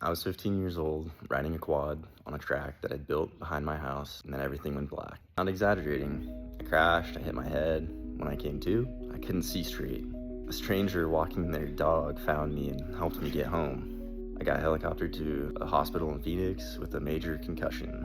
I was 15 years old, riding a quad on a track that I'd built behind my house, and then everything went black. Not exaggerating. I crashed, I hit my head. When I came to, I couldn't see straight. A stranger walking their dog found me and helped me get home. I got helicoptered to a hospital in Phoenix with a major concussion.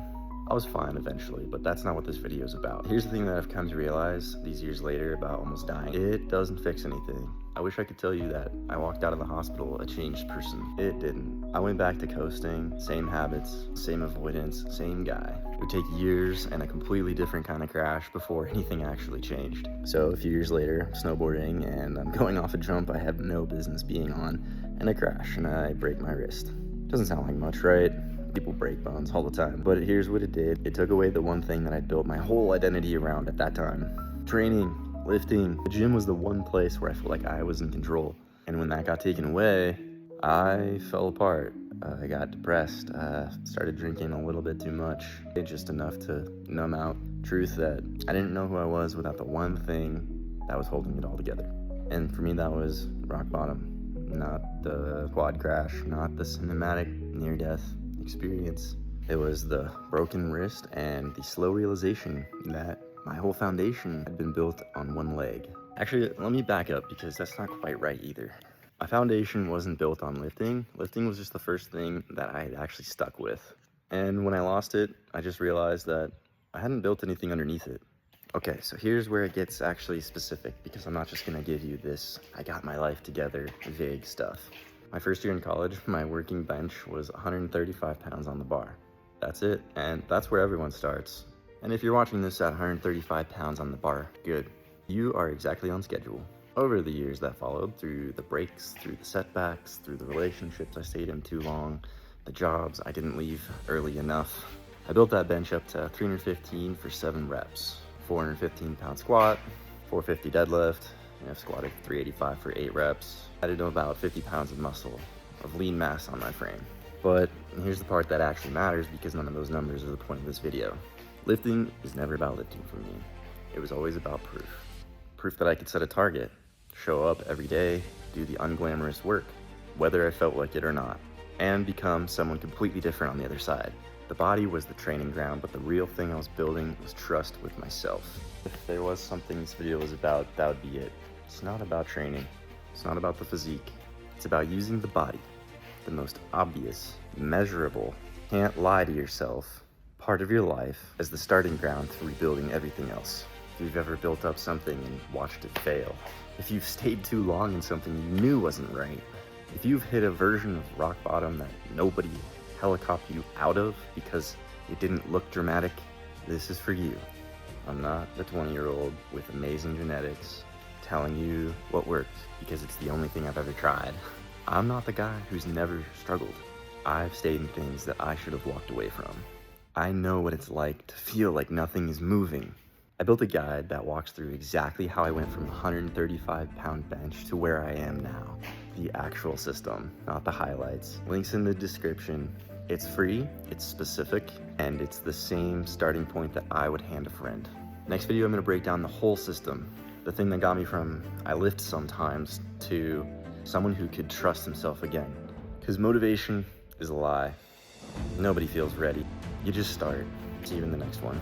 I was fine eventually, but that's not what this video is about. Here's the thing that I've come to realize these years later about almost dying. It doesn't fix anything. I wish I could tell you that I walked out of the hospital a changed person. It didn't. I went back to coasting, same habits, same avoidance, same guy. It would take years and a completely different kind of crash before anything actually changed. So a few years later, I'm snowboarding and I'm going off a jump I have no business being on, and I crash and I break my wrist. Doesn't sound like much, right? People break bones all the time, but here's what it did. It took away the one thing that I'd built my whole identity around at that time. Training, lifting. The gym was the one place where I felt like I was in control. And when that got taken away, I fell apart. I got depressed, started drinking a little bit too much, just enough to numb out truth that I didn't know who I was without the one thing that was holding it all together. And for me, that was rock bottom. Not the quad crash, not the cinematic near-death experience. It was the broken wrist and the slow realization that my whole foundation had been built on one leg. Actually, let me back up because that's not quite right either. My foundation wasn't built on lifting. Lifting was just the first thing that I had actually stuck with. And when I lost it, I just realized that I hadn't built anything underneath it. Okay, so here's where it gets actually specific, because I'm not just gonna give you this I got my life together vague stuff. My first year in college, my working bench was 135 pounds on the bar. That's it, and that's where everyone starts. And if you're watching this at 135 pounds on the bar, good. You are exactly on schedule. Over the years that followed, through the breaks, through the setbacks, through the relationships I stayed in too long, the jobs I didn't leave early enough, I built that bench up to 315 for 7 reps. 415 pound squat, 450 deadlift, and I've squatted 385 for 8 reps. I did about 50 pounds of muscle, of lean mass on my frame. But here's the part that actually matters, because none of those numbers are the point of this video. Lifting is never about lifting for me. It was always about proof. Proof that I could set a target, show up every day, do the unglamorous work, whether I felt like it or not, and become someone completely different on the other side. The body was the training ground, but the real thing I was building was trust with myself. If there was something this video was about, that would be it. It's not about training. It's not about the physique. It's about using the body, the most obvious, measurable, can't lie to yourself part of your life, as the starting ground for rebuilding everything else. If you've ever built up something and watched it fail, if you've stayed too long in something you knew wasn't right, if you've hit a version of rock bottom that nobody helicopter you out of because it didn't look dramatic, this is for you. I'm not the 20-year-old with amazing genetics telling you what worked because it's the only thing I've ever tried. I'm not the guy who's never struggled. I've stayed in things that I should have walked away from. I know what it's like to feel like nothing is moving. I built a guide that walks through exactly how I went from 135-pound bench to where I am now. The actual system, not the highlights. Links in the description. It's free, it's specific, and it's the same starting point that I would hand a friend. Next video, I'm gonna break down the whole system. The thing that got me from I lift sometimes to someone who could trust himself again. Because motivation is a lie. Nobody feels ready. You just start. See you in the next one.